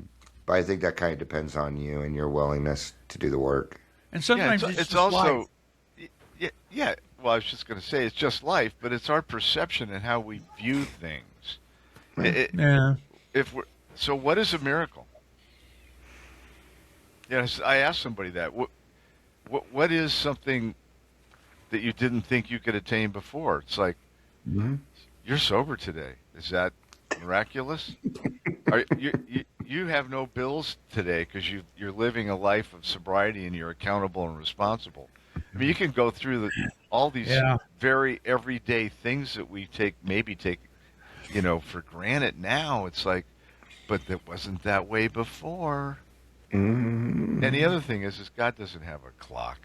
I think that kind of depends on you and your willingness to do the work. And Yeah, sometimes it's just also, life. yeah. Well, I was just going to say it's just life, but it's our perception and how we view things. Yeah. So, what is a miracle? Yes, I asked somebody that. What is something that you didn't think you could attain before? It's like you're sober today. Is that miraculous? You have no bills today because you're living a life of sobriety and you're accountable and responsible. I mean, you can go through all these very everyday things that we take for granted now. It's like, but that wasn't that way before. And the other thing is God doesn't have a clock.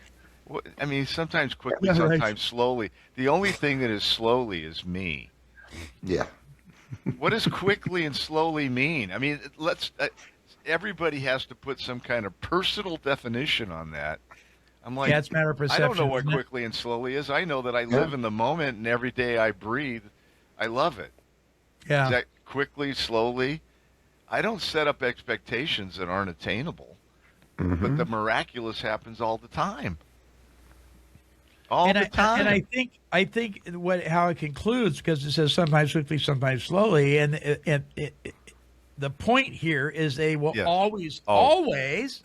I mean, sometimes quickly, Yeah, right. sometimes slowly. The only thing that is slowly is me. Yeah. What does quickly and slowly mean? I mean, everybody has to put some kind of personal definition on that. I'm like, Yeah, it's a matter of I don't know perception, what isn't it? quickly and slowly is. I know that I live in the moment, and every day I breathe, I love it. Yeah. Is that quickly, slowly? I don't set up expectations that aren't attainable, but the miraculous happens all the time. All the time. And I think how it concludes, because it says sometimes quickly, sometimes slowly, and the point here is they will Yes. always Always.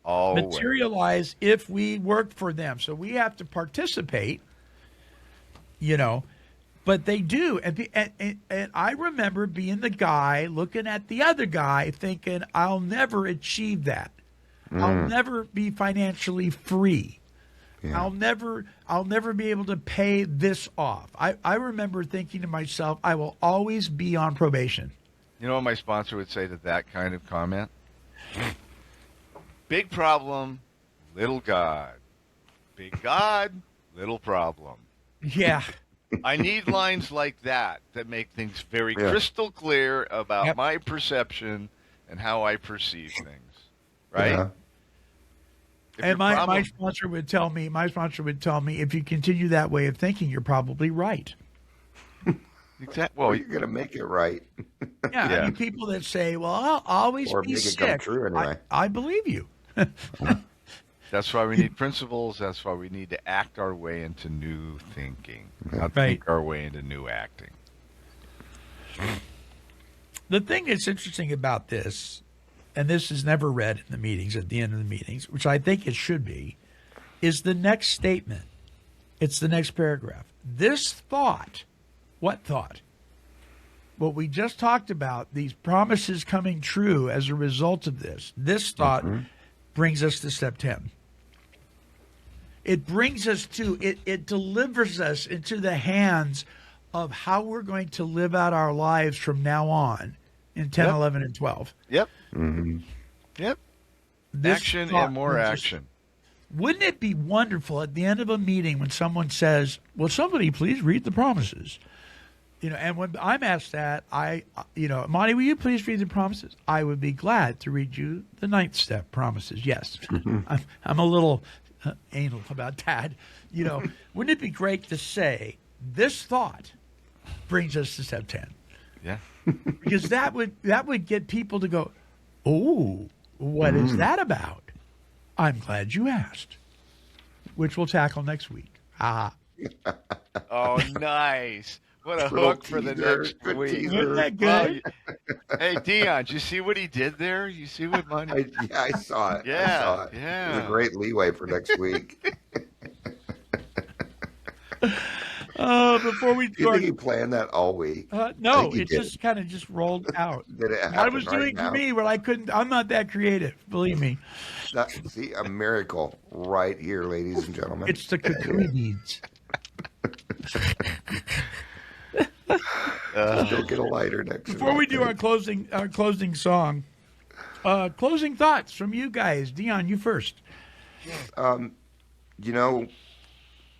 materialize if we work for them. So we have to participate, but they do. And I remember being the guy looking at the other guy thinking, I'll never achieve that. I'll never be financially free. Yeah. I'll never be able to pay this off. I remember thinking to myself, I will always be on probation. You know what my sponsor would say to that kind of comment? Big problem, little God. Big God, little problem. Yeah. I need lines like that make things very Yeah. crystal clear about Yep. my perception and how I perceive things. Right? Yeah. If And your my problem- sponsor would tell me, if you continue that way of thinking, you're probably right. Well, You're gonna make it right. Yeah. Yeah. I mean, people that say, well, I'll always Or be make it sick. come true anyway. I believe you. that's why we need principles. That's why we need to act our way into new thinking, not Right. think our way into new acting. The thing that's interesting about this, and this is never read in the meetings, at the end of the meetings, which I think it should be, is the next statement. It's the next paragraph. This thought, what thought? What we just talked about, these promises coming true as a result of this thought brings us to step 10. It brings us to, it delivers us into the hands of how we're going to live out our lives from now on in 10, Yep. 11, and 12. Yep. Mm-hmm. Yep. This Action thought and more brings us- action. Wouldn't it be wonderful at the end of a meeting when someone says, "Will somebody please read the promises?" And when I'm asked that, Monty, will you please read the promises? I would be glad to read you the 9th step promises. Yes, I'm a little anal about that. Wouldn't it be great to say this thought brings us to step 10? Yeah. Because that would get people to go, "Oh, what is that about?" I'm glad you asked, which we'll tackle next week. Ah, Oh, nice. What a Little hook for the teaser. next Good week. teaser. isn't that good? Hey, Dion, did you see what he did there? You see what money? I saw it. I Yeah, saw it. yeah. It was a great leeway for next week. Before we Do you start, think he planned that all week? no, think he it did. just kind of just rolled out. Did it I happen was right doing now? for me what I couldn't. I'm not that creative, believe me. See, a miracle right here, ladies and gentlemen. It's the cocoon beads. Go get a lighter next. Before we do our closing song, closing thoughts from you guys. Dion, you first.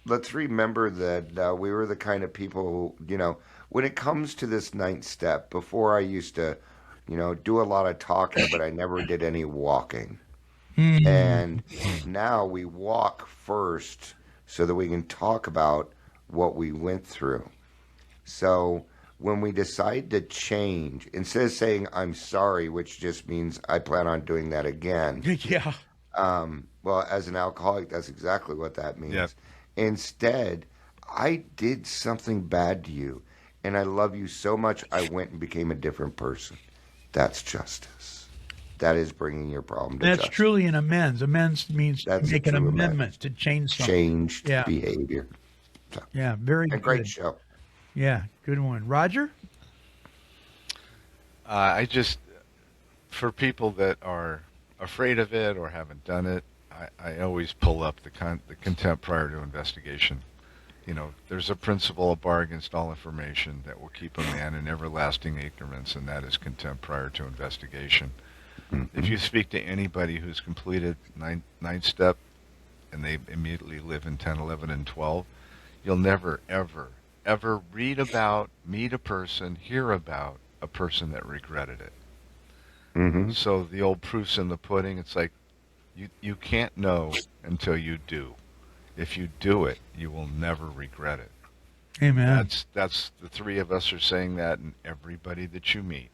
Let's remember that we were the kind of people who, when it comes to this 9th step, before I used to, do a lot of talking, but I never did any walking. And now we walk first so that we can talk about what we went through. So when we decide to change, instead of saying, I'm sorry, which just means I plan on doing that again. Yeah. Well, as an alcoholic, that's exactly what that means. Yep. Instead, I did something bad to you, and I love you so much, I went and became a different person. That's justice. That is bringing your problem to That's justice. truly an amends. Amends means That's to make an true amendment to change something. Changed Yeah. behavior. Yeah, very A good. great show. Yeah, good one. Roger? For people that are afraid of it or haven't done it, I always pull up the contempt prior to investigation. There's a principle of bar against all information that will keep a man in everlasting ignorance, and that is contempt prior to investigation. If you speak to anybody who's completed ninth step and they immediately live in 10, 11, and 12, you'll never, ever, ever read about, meet a person, hear about a person that regretted it. Mm-hmm. So the old proof's in the pudding. It's like you can't know until you do. If you do it, you will never regret it. Amen. That's the three of us are saying that, and everybody that you meet.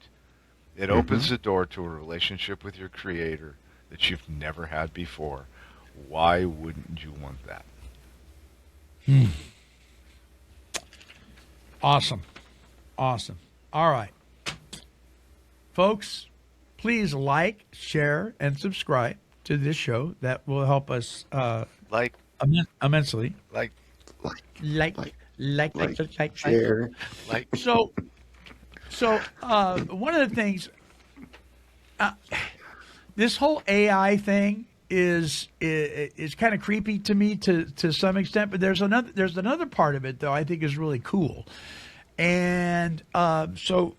It opens the door to a relationship with your Creator that you've never had before. Why wouldn't you want that? Awesome. Awesome. All right. Folks, please like, share, and subscribe to this show. That will help us Like, immensely. like, Share. like. So one of the things, this whole AI thing is kind of creepy to me to some extent. But there's another part of it though I think is really cool, and so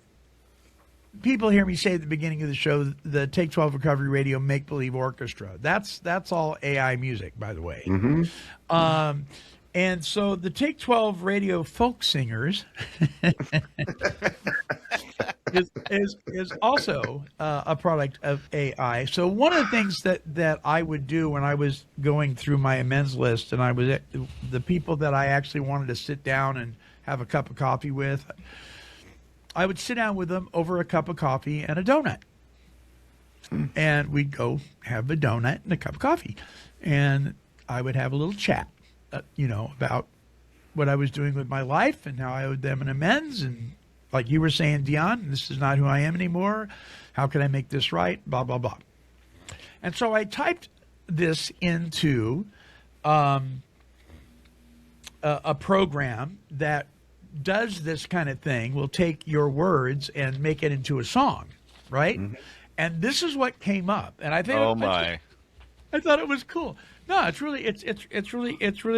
people hear me say at the beginning of the show, the Take 12 Recovery Radio Make Believe Orchestra. That's all AI music, by the way. And so the Take 12 Radio Folk Singers is also a product of AI. So one of the things that I would do when I was going through my amends list, and I was at the people that I actually wanted to sit down and have a cup of coffee with, I would sit down with them over a cup of coffee and a donut. And we'd go have a donut and a cup of coffee. And I would have a little chat, about what I was doing with my life and how I owed them an amends. And like you were saying, Dion, this is not who I am anymore. How can I make this right? Blah, blah, blah. And so I typed this into a program that does this kind of thing. Will take your words and make it into a song, right? And this is what came up. And I think, Oh my! I thought it was cool. No, it's really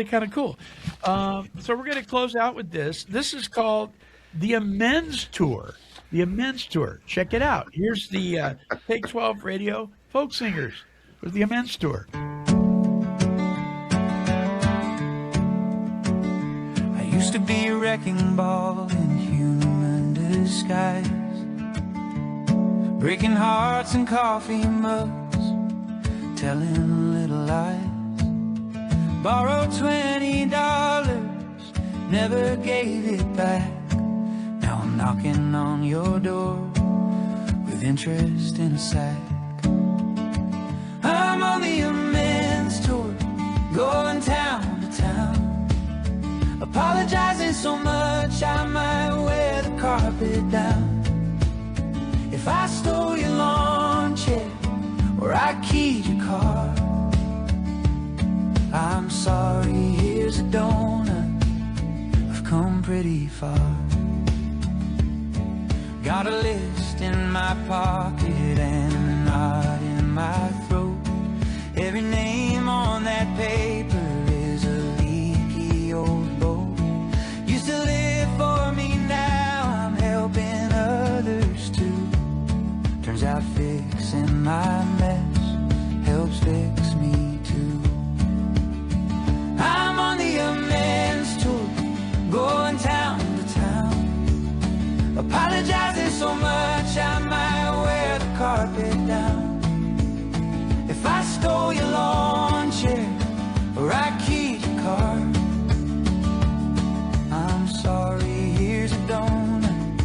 kind of cool. So we're going to close out with this. This is called the Amends Tour. The Amends Tour. Check it out. Here's the Take 12 Radio Folk Singers with the Amends Tour. I used to be a wrecking ball in human disguise, breaking hearts and coffee mugs, telling little lies. Borrowed $20, never gave it back. Now I'm knocking on your door with interest in a sack. I'm on the amends tour, going town to town, apologizing so much I might wear the carpet down. If I stole your lawn chair or I keyed your car, I'm sorry, here's a donut, I've come pretty far. Got a list in my pocket and a knot in my throat. Every name on that paper is a leaky old boat. Used to live for me, now I'm helping others too. Turns out fixing my mess helps fix me too. I'm on the amends tour, going town to town, apologizing so much I might wear the carpet down. If I stole your lawn chair or I keyed your car, I'm sorry, here's a donut,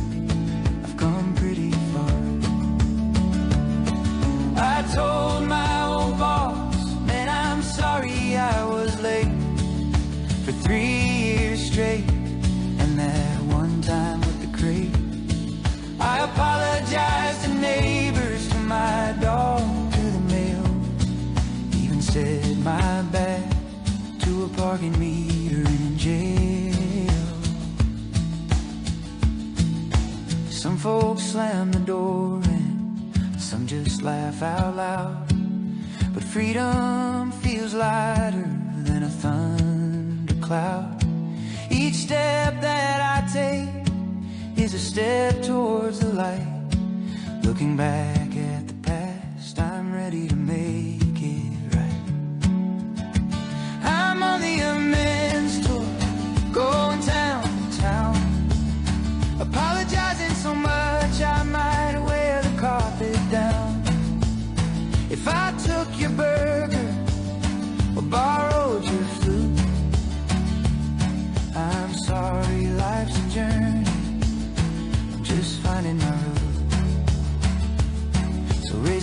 I've come pretty far. I told my old boss, man, I'm sorry I was late for 3 years straight, and that one time with the crate. I apologized to neighbors, to my dog, to the mail, even said my bad to a parking meter in jail. Some folks slam the door and some just laugh out loud, but freedom feels lighter than a thundercloud. Each step that I take is a step towards the light. Looking back at the past, I'm ready to make it right.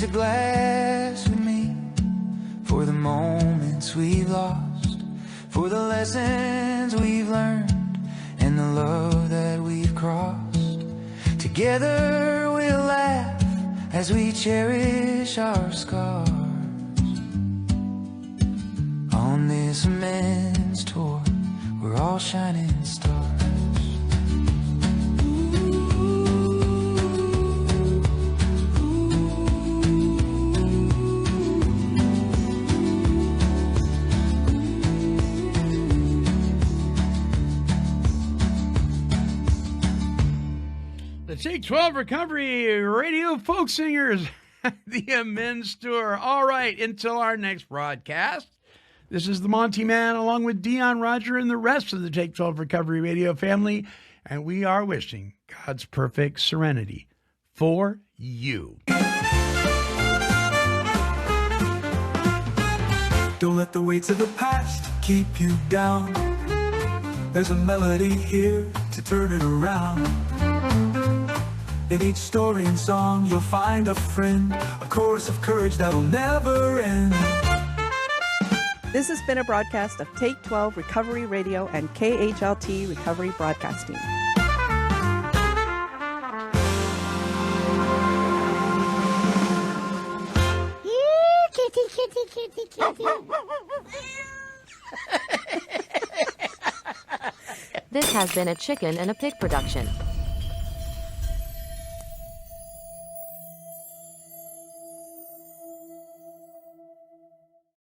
a glass with me for the moments we've lost, for the lessons we've learned, and the love that we've crossed. Together we'll laugh as we cherish our scars on this men's tour. We're all shining stars. The Take 12 Recovery Radio Folk Singers, the Amends Tour. All right, until our next broadcast, this is the Monty Man along with Dion Roger and the rest of the Take 12 Recovery Radio family, and we are wishing God's perfect serenity for you. Don't let the weights of the past keep you down. There's a melody here to turn it around. In each story and song you'll find a friend, a chorus of courage that'll never end. This has been a broadcast of Take 12 Recovery Radio and KHLT Recovery Broadcasting. Kitty, kitty, kitty, kitty. This has been a Chicken and a Pig production.